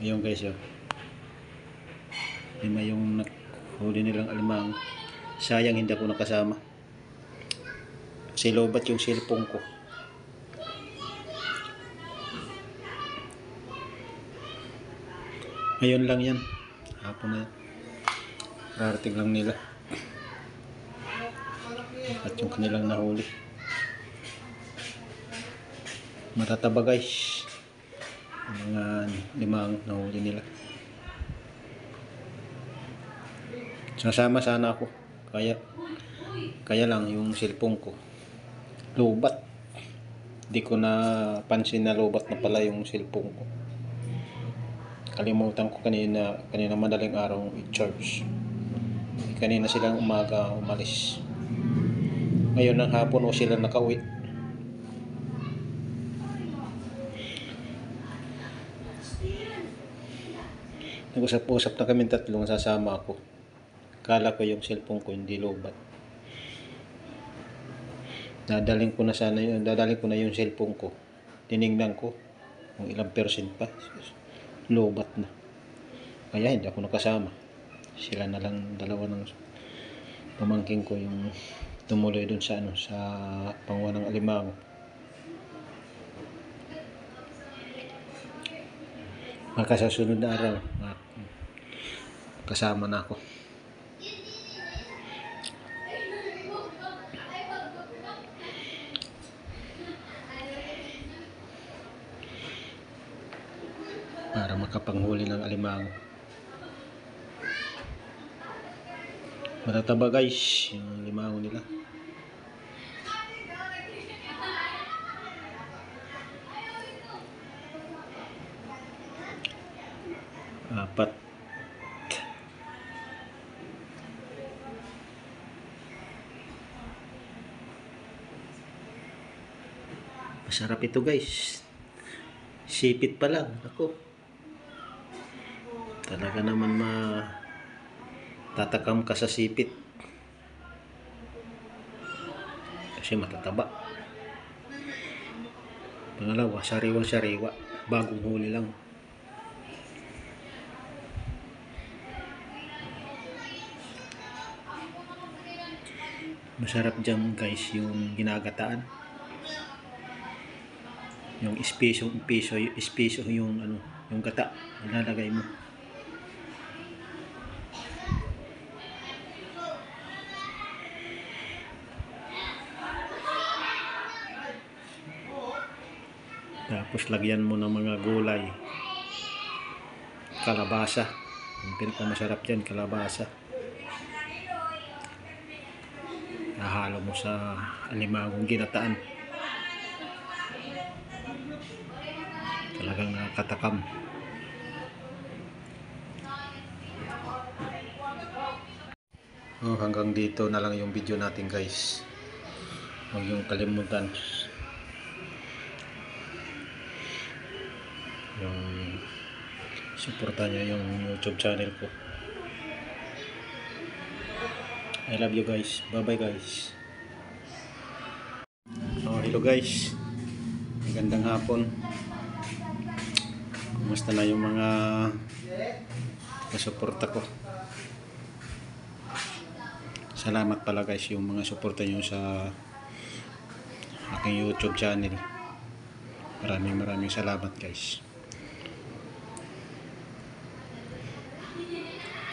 Ayun guys, oh. Lima yung huli nilang alimang. Sayang hindi ako nakasama. Kasi lobat yung cellphone ko. Ngayon lang yan. Hapon na yan. Rarating lang nila. At yung kanilang nahuli. Matataba guys. Yung mga limang nahuli nila. Sasama sana ako. Kaya lang yung cellphone ko lobat. Hindi ko na pansin na lobat na pala yung cellphone ko. Kalimutan ko kanina madaling araw i-charge. Kanina silang umaga umalis. Ngayon ng hapon o sila nakauwi. Nag-usap-usap na kami tatlong sasama ako. Kala ko yung cellphone ko hindi lobat. Dadalhin ko na yung cellphone ko. Tiningnan ko kung ilang percent pa. Lobat na. Kaya hindi ako nakasama. Sila na lang dalawa ng pamangking ko yung tumuloy dun sa sa pangwa ng alimango. Baka sa sunod na araw kasama na ako. Para makapanghuli ng alimango. Matataba guys yung alimango nila. Apat. Masarap ito guys. Sipit pa lang. Ako. Talaga naman tatakam ka sa sipit. Kasi matataba. Pangalawa, sariwa-sariwa. Bagong huli lang. Masarap dyan guys yung ginagataan. Yung espeso yung yung gata ilalagay mo. Tapos lagyan mo ng mga gulay. Kalabasa. Yung pinakamasarap dyan, kalabasa. Nahalo mo sa alimangong ginataan. Talagang nakakatakam. Hanggang dito na lang yung video natin guys. Huwag yung kalimutan yung suporta nyo yung YouTube channel ko. I love you guys. Bye bye guys. Hello guys. Magandang hapon. Kumusta na yung mga kasuporta ko? Salamat pala guys yung mga suporta nyo sa aking YouTube channel. Maraming salamat guys.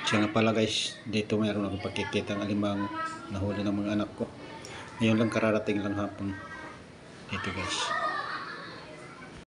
Siya nga pala guys, dito mayroon akong pagkikita ng alimango na huli ng mga anak ko. Ngayon lang kararating lang hapon dito guys.